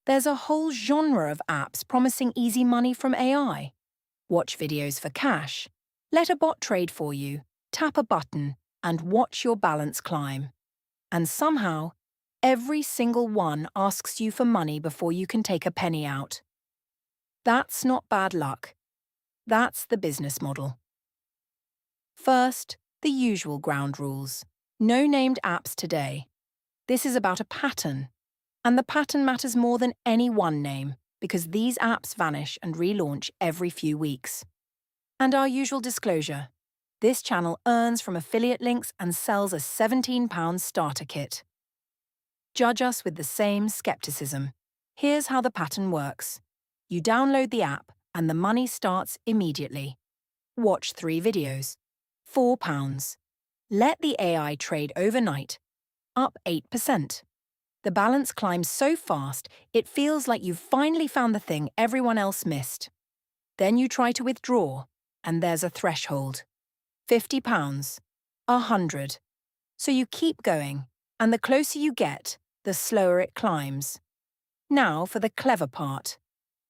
There's a whole genre of apps promising easy money from AI. Watch videos for cash, let a bot trade for you, tap a button, and watch your balance climb. And somehow, every single one asks you for money before you can take a penny out. That's not bad luck. That's the business model. First, the usual ground rules. No named apps today. This is about a pattern. And the pattern matters more than any one name, because these apps vanish and relaunch every few weeks. And our usual disclosure. This channel earns from affiliate links and sells a £17 starter kit. Judge us with the same skepticism. Here's how the pattern works. You download the app and the money starts immediately. Watch 3 videos. £4. Let the AI trade overnight. Up 8%. The balance climbs so fast, it feels like you've finally found the thing everyone else missed. Then you try to withdraw, and there's a threshold. £50. 100. So you keep going, and the closer you get, the slower it climbs. Now for the clever part.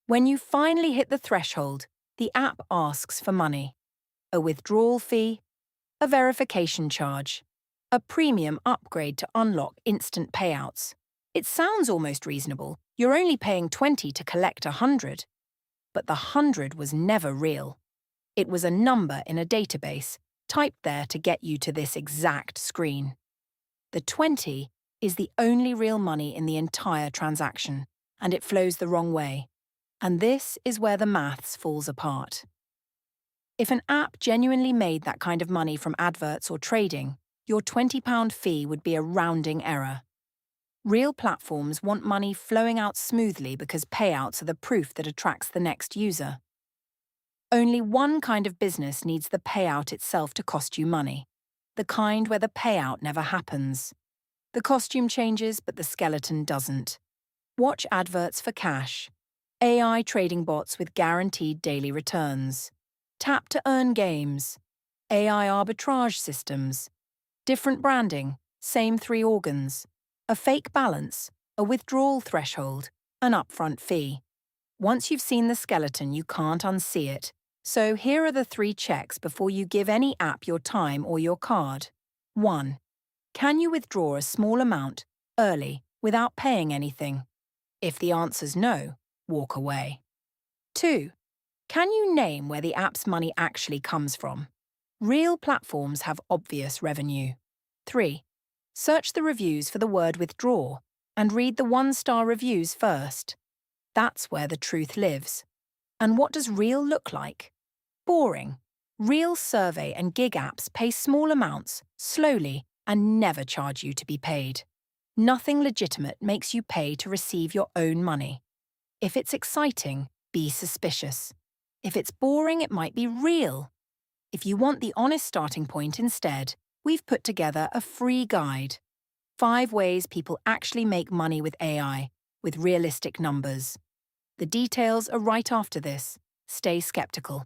When you finally hit the threshold, the app asks for money. A withdrawal fee, a verification charge, a premium upgrade to unlock instant payouts. It sounds almost reasonable. You're only paying 20 to collect 100. But the 100 was never real. It was a number in a database, typed there to get you to this exact screen. The 20 is the only real money in the entire transaction, and it flows the wrong way. And this is where the maths falls apart. If an app genuinely made that kind of money from adverts or trading, your £20 fee would be a rounding error. Real platforms want money flowing out smoothly because payouts are the proof that attracts the next user. Only one kind of business needs the payout itself to cost you money, the kind where the payout never happens. The costume changes, but the skeleton doesn't. Watch adverts for cash, AI trading bots with guaranteed daily returns, tap-to-earn games, AI arbitrage systems, different branding, same 3 organs, a fake balance, a withdrawal threshold, an upfront fee. Once you've seen the skeleton, you can't unsee it. So here are the 3 checks before you give any app your time or your card. 1. Can you withdraw a small amount, early, without paying anything? If the answer's no, walk away. 2. Can you name where the app's money actually comes from? Real platforms have obvious revenue. 3. Search the reviews for the word withdraw and read the 1-star reviews first. That's where the truth lives. And what does real look like? Boring. Real survey and gig apps pay small amounts, slowly, and never charge you to be paid. Nothing legitimate makes you pay to receive your own money. If it's exciting, be suspicious. If it's boring, it might be real. If you want the honest starting point instead, we've put together a free guide. 5 ways people actually make money with AI, with realistic numbers. The details are right after this. Stay skeptical.